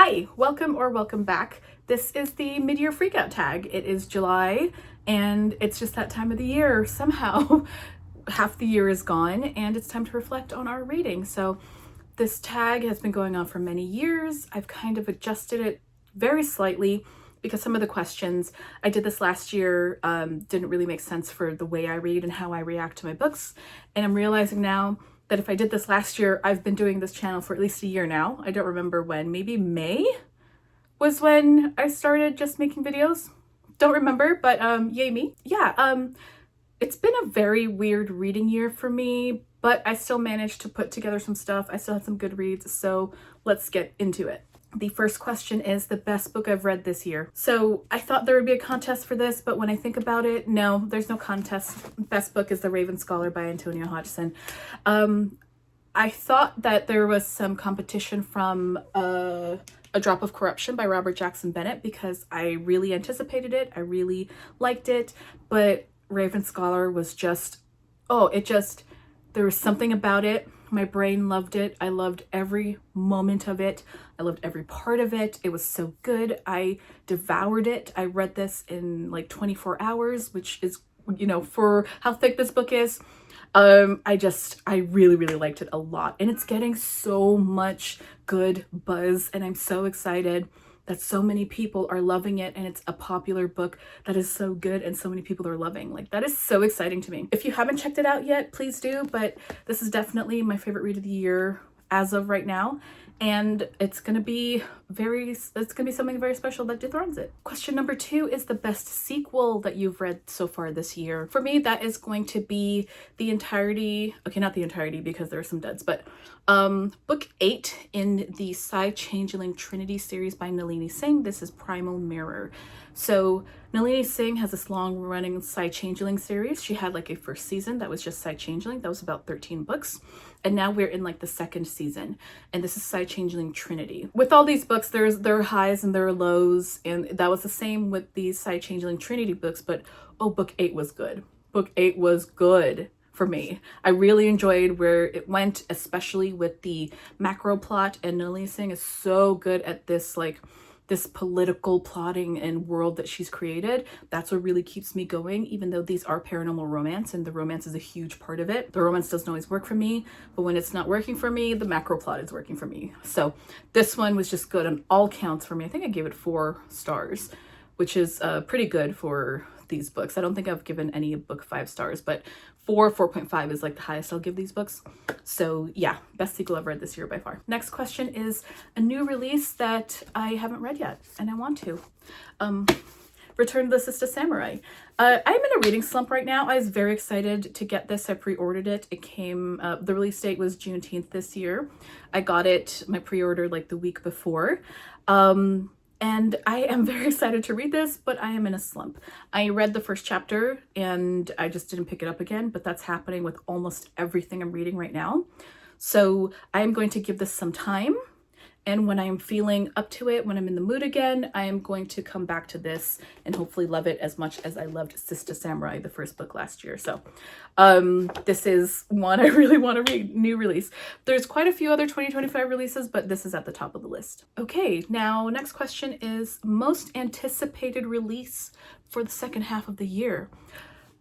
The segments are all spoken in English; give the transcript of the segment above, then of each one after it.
Hi, welcome back. This is the mid-year freakout tag. It is July and it's just that time of the year. Somehow half the year is gone and it's time to reflect on our reading. So this tag has been going on for many years. I've kind of adjusted it very slightly because some of the questions I did this last year didn't really make sense for the way I read and how I react to my books. And I'm realizing now that if I did this last year, I've been doing this channel for at least a year now. I don't remember when, maybe May was when I started just making videos. Don't remember, but yay me. Yeah, it's been a very weird reading year for me, but I still managed to put together some stuff. I still had some good reads, so let's get into it. The first question is the best book I've read this year. So I thought there would be a contest for this, but when I think about it, no, there's no contest. Best book is The Raven Scholar by Antonia Hodgson. I thought that there was some competition from A Drop of Corruption by Robert Jackson Bennett because I really anticipated it. I really liked it, but Raven Scholar was just, there was something about it. My brain loved it. I loved every moment of it. I loved every part of it. It was so good. I devoured it. I read this in like 24 hours, which is, you know, for how thick this book is. I really liked it a lot, and it's getting so much good buzz, and I'm so excited that so many people are loving it, and it's a popular book that is so good and so many people are loving. Like, that is so exciting to me. If you haven't checked it out yet, please do, but this is definitely my favorite read of the year as of right now, and it's gonna be something very special that dethrones it. Question number 2 is the best sequel that you've read so far this year. For me, that is going to be the entirety, okay, not the entirety because there are some duds, but book 8 in the Psy-Changeling Trinity series by Nalini Singh. This is Primal Mirror. So Nalini Singh has this long-running Psy-Changeling series. She had like a first season that was just Psy-Changeling. That was about 13 books. And now we're in like the second season. And this is Psy-Changeling Trinity. With all these books, there are highs and there are lows. And that was the same with these Psy-Changeling Trinity books. But oh, book 8 was good. Book 8 was good for me. I really enjoyed where it went, especially with the macro plot. And Nalini Singh is so good at this, like, this political plotting and world that she's created. That's what really keeps me going, even though these are paranormal romance and the romance is a huge part of it. The romance doesn't always work for me, but when it's not working for me, the macro plot is working for me. So this one was just good on all counts for me. I think I gave it 4 stars, which is pretty good for these books. I don't think I've given any book 5 stars, but 4.5 is like the highest I'll give these books. So yeah, best sequel I've read this year by far. Next question is a new release that I haven't read yet and I want to. Return to the Sistah Samurai. I'm in a reading slump right now. I was very excited to get this. I pre-ordered it. It came, the release date was Juneteenth this year. I got it, my pre-order, like the week before. And I am very excited to read this, but I am in a slump. I read the first chapter and I just didn't pick it up again, but that's happening with almost everything I'm reading right now. So I am going to give this some time. And when I am feeling up to it, when I'm in the mood again, I am going to come back to this and hopefully love it as much as I loved Sistah Samurai, the first book last year. So this is one I really want to read, new release. There's quite a few other 2025 releases, but this is at the top of the list. Okay, now next question is most anticipated release for the second half of the year.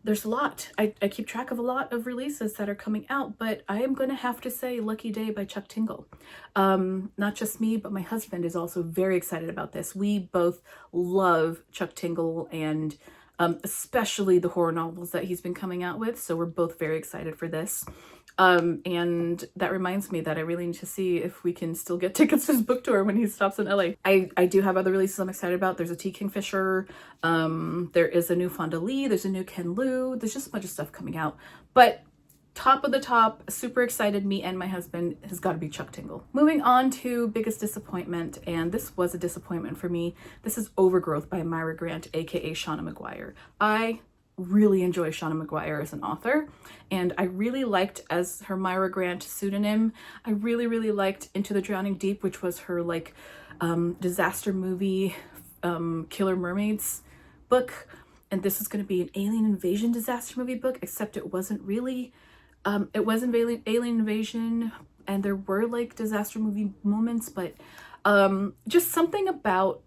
There's a lot. I keep track of a lot of releases that are coming out, but I am going to have to say Lucky Day by Chuck Tingle. Not just me, but my husband is also very excited about this. We both love Chuck Tingle and especially the horror novels that he's been coming out with. So we're both very excited for this. And that reminds me that I really need to see if we can still get tickets to his book tour when he stops in LA. I do have other releases I'm excited about. There's a T. Kingfisher, there is a new Fonda Lee, there's a new Ken Liu, there's just a bunch of stuff coming out. But top of the top, super excited, me and my husband, has got to be Chuck Tingle. Moving on to biggest disappointment, and this was a disappointment for me. This is Overgrowth by Mira Grant, aka Shauna McGuire. I really enjoy Shauna McGuire as an author, and I really liked, as her Mira Grant pseudonym, I really liked Into the Drowning Deep, which was her like disaster movie Killer Mermaids book, and this is going to be an alien invasion disaster movie book, except it wasn't really it wasn't alien invasion, and there were like disaster movie moments, but Just something about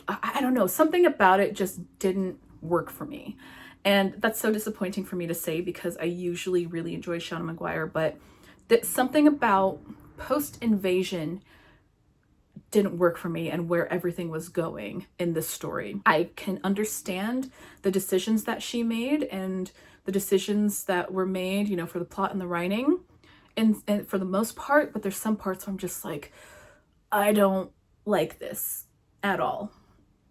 I don't know, something about it just didn't work for me. And that's so disappointing for me to say because I usually really enjoy Shauna Maguire, but something about post-invasion didn't work for me and where everything was going in this story. I can understand the decisions that she made and the decisions that were made, you know, for the plot and the writing and for the most part, but there's some parts where I'm just like, I don't like this at all.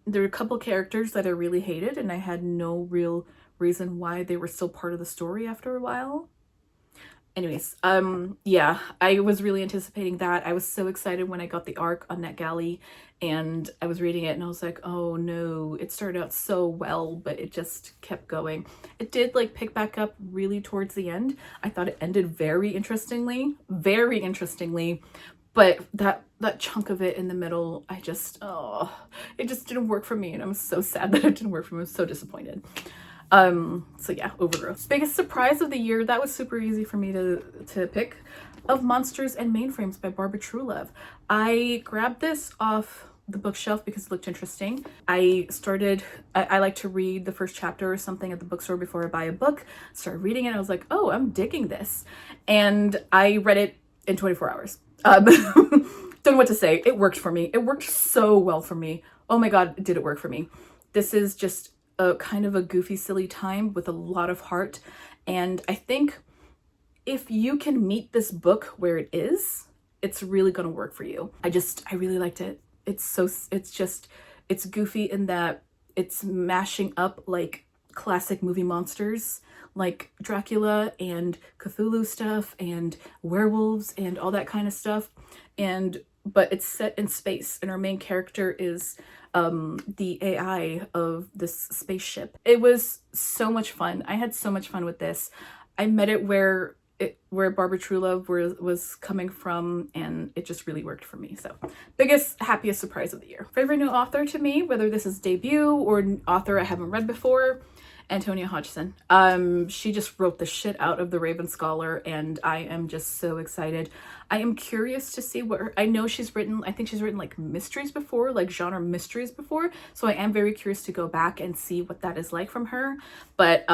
There were a couple characters that I really hated and I had no real reason why they were still part of the story after a while. Anyways, yeah, I was really anticipating that. I was so excited when I got the arc on NetGalley and I was reading it and I was like, oh no, it started out so well, but it just kept going. It did like pick back up really towards the end. I thought it ended very interestingly, but that chunk of it in the middle, it just didn't work for me and I'm so sad that it didn't work for me. I'm so disappointed. So yeah, Overgrowth. Biggest surprise of the year, that was super easy for me to pick, Of Monsters and Mainframes by Barbara Truelove. I grabbed this off the bookshelf because it looked interesting. I like to read the first chapter or something at the bookstore before I buy a book. Started reading it, I was like, oh, I'm digging this. And I read it in 24 hours. Don't know what to say. It worked for me. It worked so well for me. Oh my God, did it work for me. This is just a kind of a goofy, silly time with a lot of heart. And I think if you can meet this book where it is, it's really going to work for you. I really liked it. It's goofy in that it's mashing up like classic movie monsters like Dracula and Cthulhu stuff and werewolves and all that kind of stuff. But it's set in space and our main character is the AI of this spaceship. It was so much fun. I had so much fun with this. I met it where Barbara Truelove was coming from, and it just really worked for me. So biggest, happiest surprise of the year. Favorite new author to me, whether this is debut or an author I haven't read before, Antonia Hodgson. She just wrote the shit out of The Raven Scholar, and I am just so excited. I am curious to see I know I think she's written like mysteries before, like genre mysteries before, so I am very curious to go back and see what that is like from her. But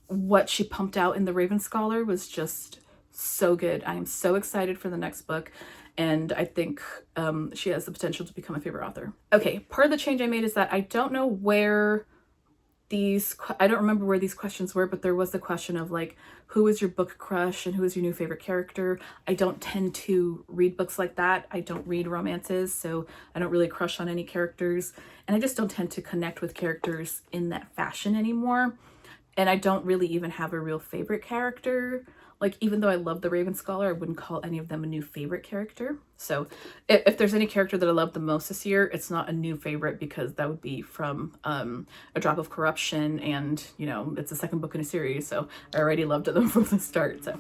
what she pumped out in The Raven Scholar was just so good. I am so excited for the next book, and I think she has the potential to become a favorite author. Okay, part of the change I made is that I don't know where I don't remember where these questions were, but there was the question of like, who is your book crush and who is your new favorite character? I don't tend to read books like that. I don't read romances, so I don't really crush on any characters. And I just don't tend to connect with characters in that fashion anymore. And I don't really even have a real favorite character. Like, even though I love The Raven Scholar, I wouldn't call any of them a new favorite character. So if there's any character that I love the most this year, it's not a new favorite because that would be from A Drop of Corruption, and, you know, it's the second book in a series, so I already loved them from the start. So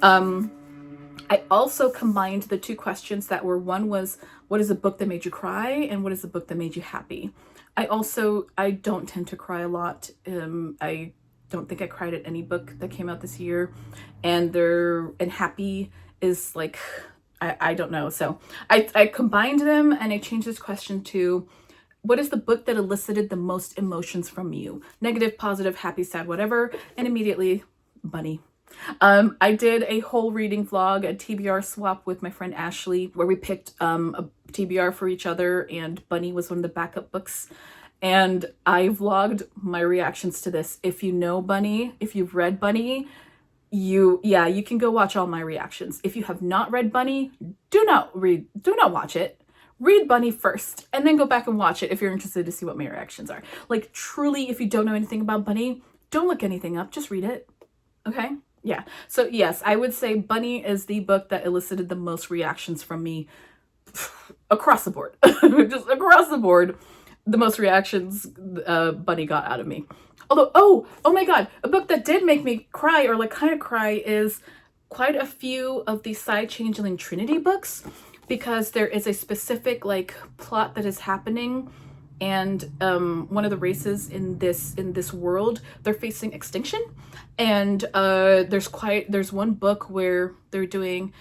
I also combined the two questions that were, one was, what is a book that made you cry? And what is a book that made you happy? I don't tend to cry a lot. I don't think I cried at any book that came out this year, and happy is like, I don't know. So I combined them and I changed this question to, what is the book that elicited the most emotions from you? Negative, positive, happy, sad, whatever. And immediately, Bunny. I did a whole reading vlog, a TBR swap with my friend Ashley, where we picked a TBR for each other, and Bunny was one of the backup books. And I vlogged my reactions to this. If you know Bunny, if you've read Bunny, you can go watch all my reactions. If you have not read Bunny, do not watch it. Read Bunny first, and then go back and watch it if you're interested to see what my reactions are. Like, truly, if you don't know anything about Bunny, don't look anything up, just read it. Okay? Yeah. So yes, I would say Bunny is the book that elicited the most reactions from me across the board. Just across the board. The most reactions Bunny got out of me. Although, oh my God, a book that did make me cry, or like kind of cry, is quite a few of the Psy-Changeling Trinity books, because there is a specific like plot that is happening, and one of the races in this world, they're facing extinction, and there's one book where they're doing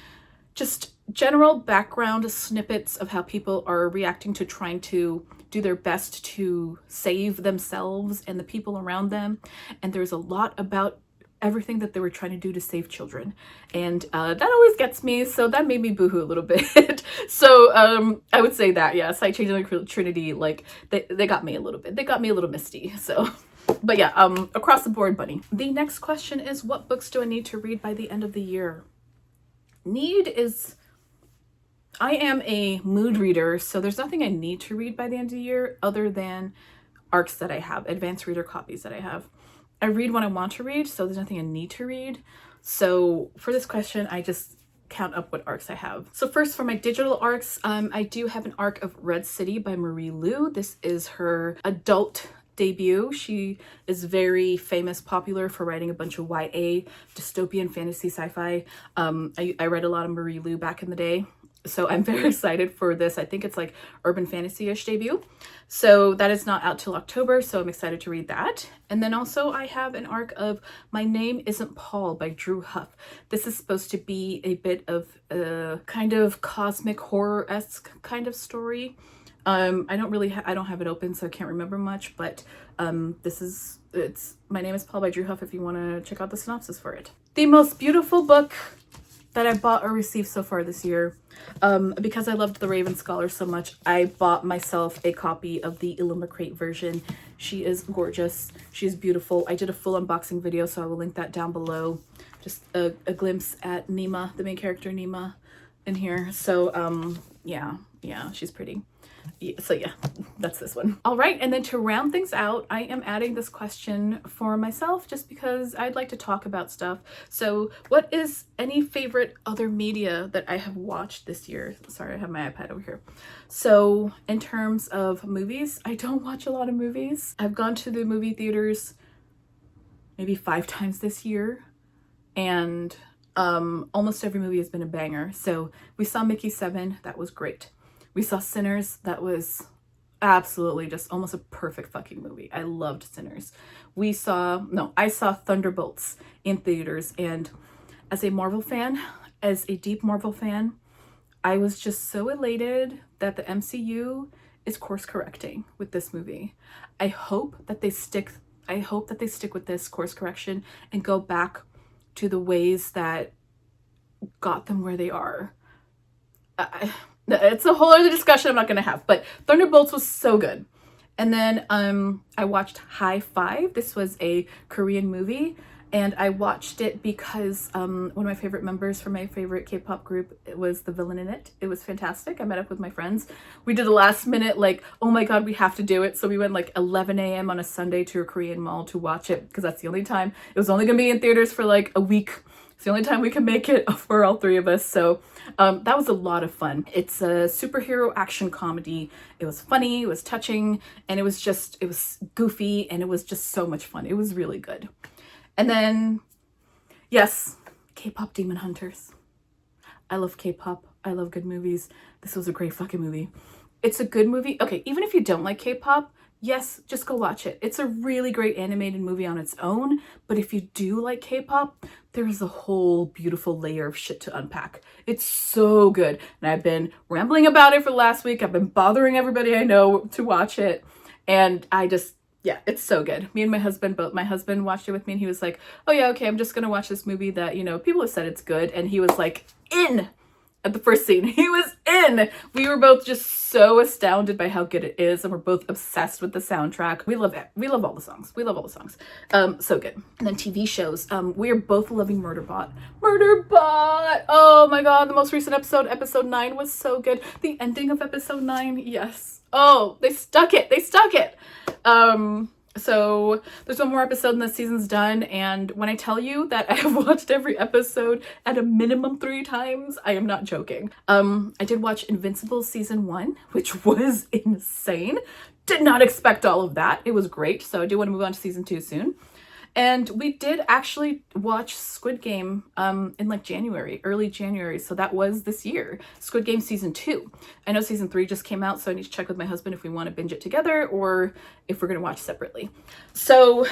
just general background snippets of how people are reacting to trying to do their best to save themselves and the people around them. And there's a lot about everything that they were trying to do to save children. And that always gets me, so that made me boohoo a little bit. So I would say that, yeah, Psy-Changeling, Trinity, like, they got me a little bit. They got me a little misty, so... But yeah, across the board, bunny. The next question is, what books do I need to read by the end of the year? Need is... I am a mood reader, so there's nothing I need to read by the end of the year other than ARCs that I have, advanced reader copies that I have. I read when I want to read, so there's nothing I need to read. So for this question, I just count up what ARCs I have. So first, for my digital ARCs, I do have an ARC of Red City by Marie Lu. This is her adult debut. She is very famous, popular for writing a bunch of YA, dystopian fantasy sci-fi. I read a lot of Marie Lu back in the day. So I'm very excited for this. I think it's like urban fantasy-ish debut. So that is not out till October, so I'm excited to read that. And then also I have an ARC of My Name Isn't Paul by Drew Huff. This is supposed to be a bit of a kind of cosmic horror-esque kind of story. I don't have it open, so I can't remember much, but it's My Name is Paul by Drew Huff if you want to check out the synopsis for it. The most beautiful book that I bought or received so far this year, because I loved The Raven Scholar so much, I bought myself a copy of the Illuminate version. She is gorgeous. She's beautiful. I did a full unboxing video, so I will link that down below. Just a glimpse at Nima, the main character Nima, in here. So yeah, she's pretty. So yeah, that's this one. All right, and then to round things out, I am adding this question for myself just because I'd like to talk about stuff. So what is any favorite other media that I have watched this year? Sorry, I have my iPad over here. So in terms of movies, I don't watch a lot of movies. I've gone to the movie theaters maybe 5 times this year, and almost every movie has been a banger. So we saw Mickey 7, that was great. We saw Sinners, that was absolutely just almost a perfect fucking movie. I loved Sinners. I saw Thunderbolts in theaters, and as a Marvel fan, as a deep Marvel fan, I was just so elated that the MCU is course correcting with this movie. I hope that they stick with this course correction and go back to the ways that got them where they are. It's a whole other discussion I'm not going to have, but Thunderbolts was so good. And then I watched High Five. This was a Korean movie, and I watched it because one of my favorite members from my favorite K-pop group was the villain in it. It was fantastic. I met up with my friends. We did a last minute, like, oh my god, we have to do it. So we went like 11 a.m. on a Sunday to a Korean mall to watch it, because that's the only time. It was only going to be in theaters for like a week. It's the only time we can make it for all 3 of us. So that was a lot of fun. It's a superhero action comedy. It was funny, it was touching, and it was goofy, and it was just so much fun. It was really good. And then, yes, K-pop Demon Hunters. I love K-pop. I love good movies. This was a great fucking movie. It's a good movie. Okay, even if you don't like K-pop, yes, just go watch it. It's a really great animated movie on its own, but if you do like K-pop, there's a whole beautiful layer of shit to unpack. It's so good. And I've been rambling about it for the last week. I've been bothering everybody I know to watch it. And yeah, it's so good. Me and my husband watched it with me, and he was like, oh yeah, okay, I'm just gonna watch this movie that, people have said it's good. And he was like, in! At the first scene. He was in! We were both just so astounded by how good it is, and we're both obsessed with the soundtrack. We love it. We love all the songs. So good. And then TV shows. We are both loving Murderbot. Murderbot! Oh my god, the most recent episode 9 was so good. The ending of episode 9, yes. Oh, they stuck it. So there's one more episode and the season's done, and when I tell you that I have watched every episode at a minimum 3 times, I am not joking. I did watch Invincible season 1, which was insane. Did not expect all of that. It was great, so I do want to move on to season 2 soon. And we did actually watch Squid Game in like early January. So that was this year. Squid Game season 2. I know season 3 just came out, so I need to check with my husband if we want to binge it together or if we're going to watch separately. So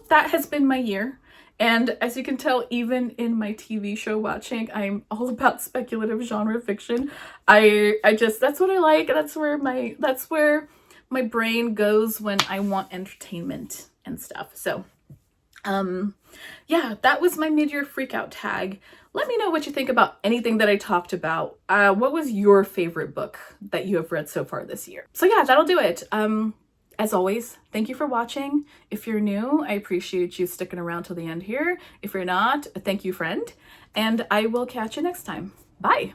that has been my year. And as you can tell, even in my TV show watching, I'm all about speculative genre fiction. I just, that's what I like. That's where my brain goes when I want entertainment and stuff. So, yeah, that was my mid-year freakout tag. Let me know what you think about anything that I talked about. What was your favorite book that you have read so far this year? So yeah, that'll do it. As always, thank you for watching. If you're new, I appreciate you sticking around till the end here. If you're not, thank you, friend. And I will catch you next time. Bye.